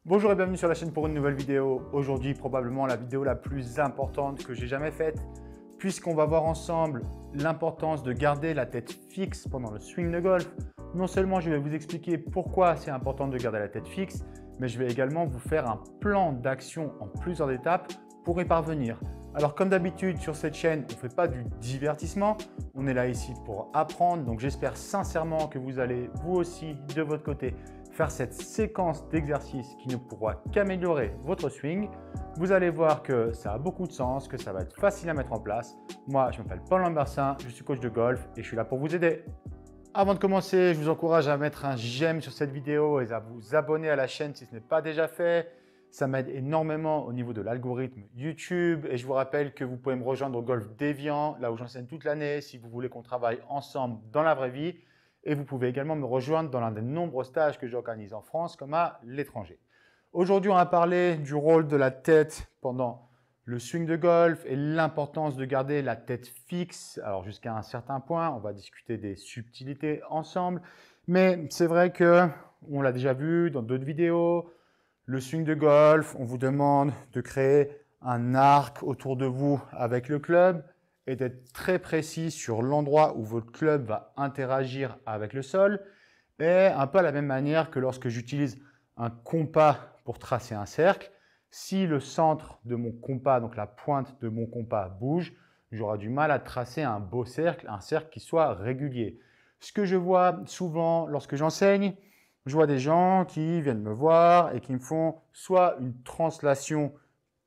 Bonjour et bienvenue sur la chaîne pour une nouvelle vidéo. Aujourd'hui, probablement la vidéo la plus importante que j'ai jamais faite, puisqu'on va voir ensemble l'importance de garder la tête fixe pendant le swing de golf. Non seulement je vais vous expliquer pourquoi c'est important de garder la tête fixe, mais je vais également vous faire un plan d'action en plusieurs étapes pour y parvenir. Alors comme d'habitude sur cette chaîne, on ne fait pas du divertissement, on est là ici pour apprendre. Donc j'espère sincèrement que vous allez vous aussi de votre côté faire cette séquence d'exercices qui ne pourra qu'améliorer votre swing. Vous allez voir que ça a beaucoup de sens, que ça va être facile à mettre en place. Moi, je m'appelle Paul Lambersin, je suis coach de golf et je suis là pour vous aider. Avant de commencer, je vous encourage à mettre un j'aime sur cette vidéo et à vous abonner à la chaîne si ce n'est pas déjà fait. Ça m'aide énormément au niveau de l'algorithme YouTube et je vous rappelle que vous pouvez me rejoindre au Golf Déviant, là où j'enseigne toute l'année si vous voulez qu'on travaille ensemble dans la vraie vie. Et vous pouvez également me rejoindre dans l'un des nombreux stages que j'organise en France comme à l'étranger. Aujourd'hui, on va parler du rôle de la tête pendant le swing de golf et l'importance de garder la tête fixe. Alors jusqu'à un certain point, on va discuter des subtilités ensemble. Mais c'est vrai qu'on l'a déjà vu dans d'autres vidéos. Le swing de golf, on vous demande de créer un arc autour de vous avec le club et d'être très précis sur l'endroit où votre club va interagir avec le sol. Et un peu à la même manière que lorsque j'utilise un compas pour tracer un cercle, si le centre de mon compas, donc la pointe de mon compas bouge, j'aurai du mal à tracer un beau cercle, un cercle qui soit régulier. Ce que je vois souvent lorsque j'enseigne, je vois des gens qui viennent me voir et qui me font soit une translation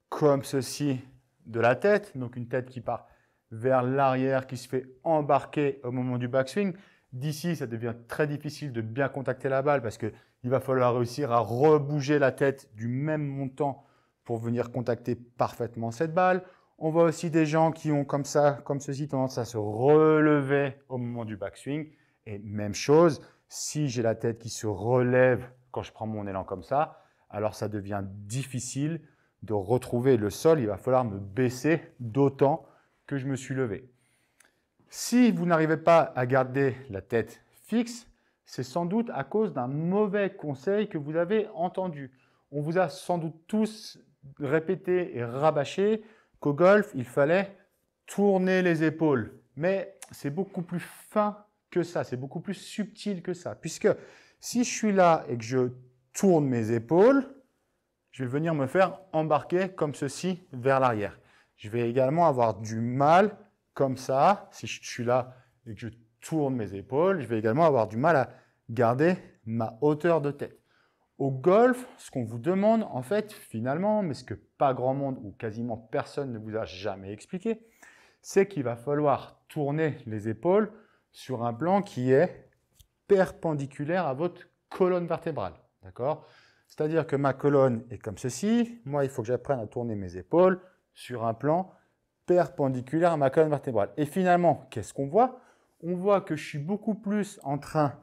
comme ceci de la tête, donc une tête qui part vers l'arrière, qui se fait embarquer au moment du backswing. D'ici, ça devient très difficile de bien contacter la balle parce qu'il va falloir réussir à rebouger la tête du même montant pour venir contacter parfaitement cette balle. On voit aussi des gens qui ont comme ça, comme ceci, tendance à se relever au moment du backswing. Et même chose, si j'ai la tête qui se relève quand je prends mon élan comme ça, alors ça devient difficile de retrouver le sol. Il va falloir me baisser d'autant que je me suis levé. Si vous n'arrivez pas à garder la tête fixe, c'est sans doute à cause d'un mauvais conseil que vous avez entendu. On vous a sans doute tous répété et rabâché qu'au golf, il fallait tourner les épaules. Mais c'est beaucoup plus fin que ça, c'est beaucoup plus subtil que ça. Puisque si je suis là et que je tourne mes épaules, je vais venir me faire embarquer comme ceci vers l'arrière. Je vais également avoir du mal, comme ça, si je suis là et que je tourne mes épaules, je vais également avoir du mal à garder ma hauteur de tête. Au golf, ce qu'on vous demande, en fait, finalement, mais ce que pas grand monde ou quasiment personne ne vous a jamais expliqué, c'est qu'il va falloir tourner les épaules sur un plan qui est perpendiculaire à votre colonne vertébrale. D'accord ? C'est-à-dire que ma colonne est comme ceci. Moi, il faut que j'apprenne à tourner mes épaules sur un plan perpendiculaire à ma colonne vertébrale. Et finalement, qu'est-ce qu'on voit? On voit que je suis beaucoup plus en train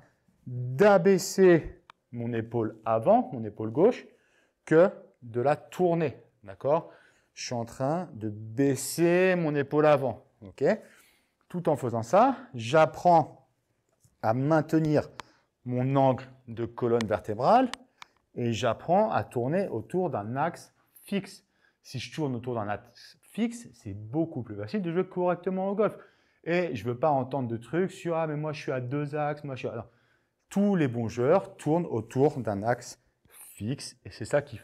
d'abaisser mon épaule avant, mon épaule gauche, que de la tourner. D'accord? Je suis en train de baisser mon épaule avant. Ok? Tout en faisant ça, j'apprends à maintenir mon angle de colonne vertébrale et j'apprends à tourner autour d'un axe fixe. Si je tourne autour d'un axe fixe, c'est beaucoup plus facile de jouer correctement au golf. Et je ne veux pas entendre de trucs sur « Ah, mais moi, je suis à deux axes. » Moi, je suis à... Non. Tous les bons joueurs tournent autour d'un axe fixe et c'est ça qui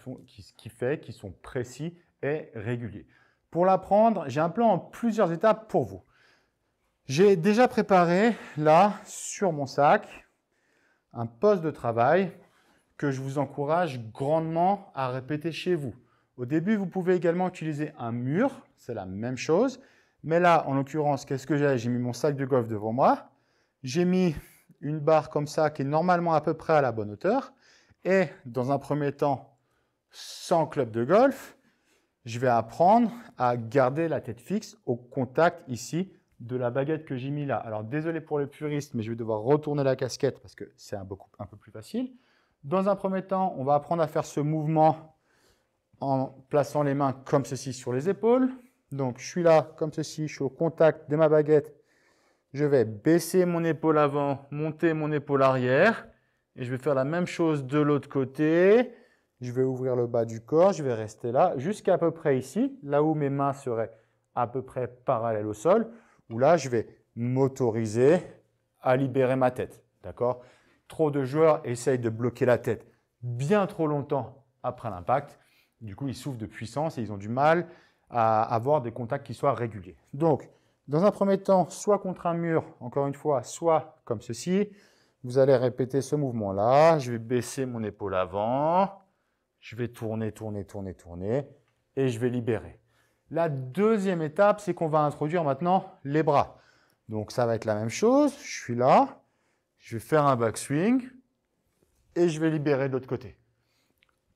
fait qu'ils sont précis et réguliers. Pour l'apprendre, j'ai un plan en plusieurs étapes pour vous. J'ai déjà préparé, là, sur mon sac, un poste de travail que je vous encourage grandement à répéter chez vous. Au début, vous pouvez également utiliser un mur, c'est la même chose. Mais là, en l'occurrence, qu'est-ce que j'ai? J'ai mis mon sac de golf devant moi. J'ai mis une barre comme ça qui est normalement à peu près à la bonne hauteur. Et dans un premier temps, sans club de golf, je vais apprendre à garder la tête fixe au contact ici de la baguette que j'ai mis là. Alors désolé pour les puristes, mais je vais devoir retourner la casquette parce que c'est un peu plus facile. Dans un premier temps, on va apprendre à faire ce mouvement en plaçant les mains comme ceci sur les épaules. Donc, je suis là comme ceci, je suis au contact de ma baguette. Je vais baisser mon épaule avant, monter mon épaule arrière. Et je vais faire la même chose de l'autre côté. Je vais ouvrir le bas du corps, je vais rester là, jusqu'à peu près ici, là où mes mains seraient à peu près parallèles au sol, où là, je vais m'autoriser à libérer ma tête. D'accord? Trop de joueurs essayent de bloquer la tête bien trop longtemps après l'impact. Du coup, ils souffrent de puissance et ils ont du mal à avoir des contacts qui soient réguliers. Donc, dans un premier temps, soit contre un mur, encore une fois, soit comme ceci, vous allez répéter ce mouvement-là. Je vais baisser mon épaule avant. Je vais tourner, tourner, tourner, tourner et je vais libérer. La deuxième étape, c'est qu'on va introduire maintenant les bras. Donc, ça va être la même chose. Je suis là, je vais faire un backswing et je vais libérer de l'autre côté.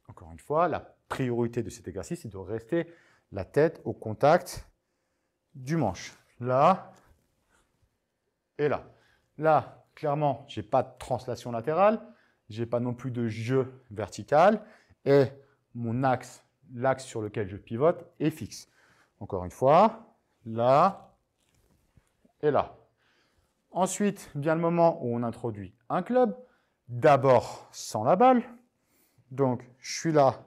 Encore une fois, la priorité de cet exercice, c'est de rester la tête au contact du manche. Là et là. Là, clairement, je n'ai pas de translation latérale, je n'ai pas non plus de jeu vertical et mon axe, l'axe sur lequel je pivote, est fixe. Encore une fois, là et là. Ensuite, vient le moment où on introduit un club, d'abord sans la balle. Donc, je suis là,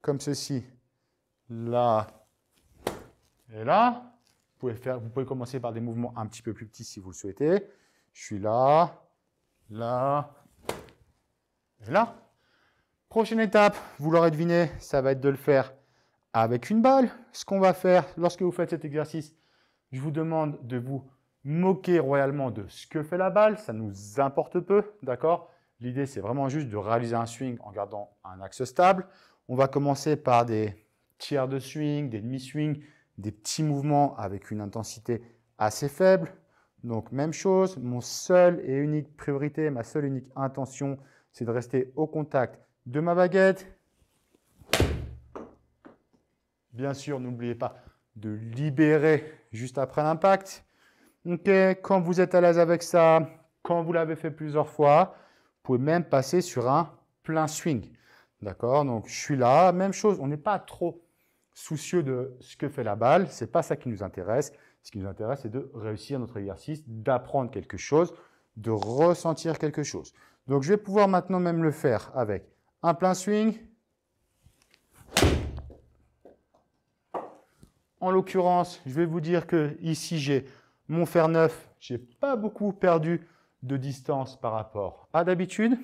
comme ceci, là et là. Vous pouvez commencer par des mouvements un petit peu plus petits si vous le souhaitez. Je suis là, là et là. Prochaine étape, vous l'aurez deviné, ça va être de le faire avec une balle. Ce qu'on va faire lorsque vous faites cet exercice, je vous demande de vous moquer royalement de ce que fait la balle. Ça nous importe peu, d'accord? L'idée, c'est vraiment juste de réaliser un swing en gardant un axe stable. On va commencer par des tiers de swing, des demi-swings, des petits mouvements avec une intensité assez faible. Donc, même chose, mon seul et unique priorité, ma seule et unique intention, c'est de rester au contact de ma baguette. Bien sûr, n'oubliez pas de libérer juste après l'impact. Okay. Quand vous êtes à l'aise avec ça, quand vous l'avez fait plusieurs fois, vous pouvez même passer sur un plein swing. D'accord? Donc, je suis là, même chose, on n'est pas trop soucieux de ce que fait la balle, ce n'est pas ça qui nous intéresse. Ce qui nous intéresse, c'est de réussir notre exercice, d'apprendre quelque chose, de ressentir quelque chose. Donc, je vais pouvoir maintenant même le faire avec un plein swing. En l'occurrence, je vais vous dire que ici, j'ai mon fer neuf. Je n'ai pas beaucoup perdu de distance par rapport à d'habitude.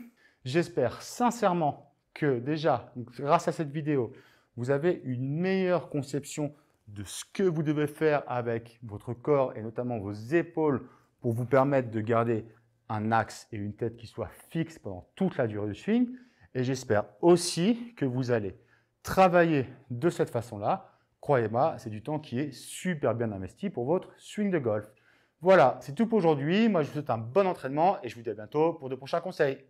J'espère sincèrement que déjà, grâce à cette vidéo, vous avez une meilleure conception de ce que vous devez faire avec votre corps et notamment vos épaules pour vous permettre de garder un axe et une tête qui soient fixes pendant toute la durée du swing. Et j'espère aussi que vous allez travailler de cette façon-là. Croyez-moi, c'est du temps qui est super bien investi pour votre swing de golf. Voilà, c'est tout pour aujourd'hui. Moi, je vous souhaite un bon entraînement et je vous dis à bientôt pour de prochains conseils.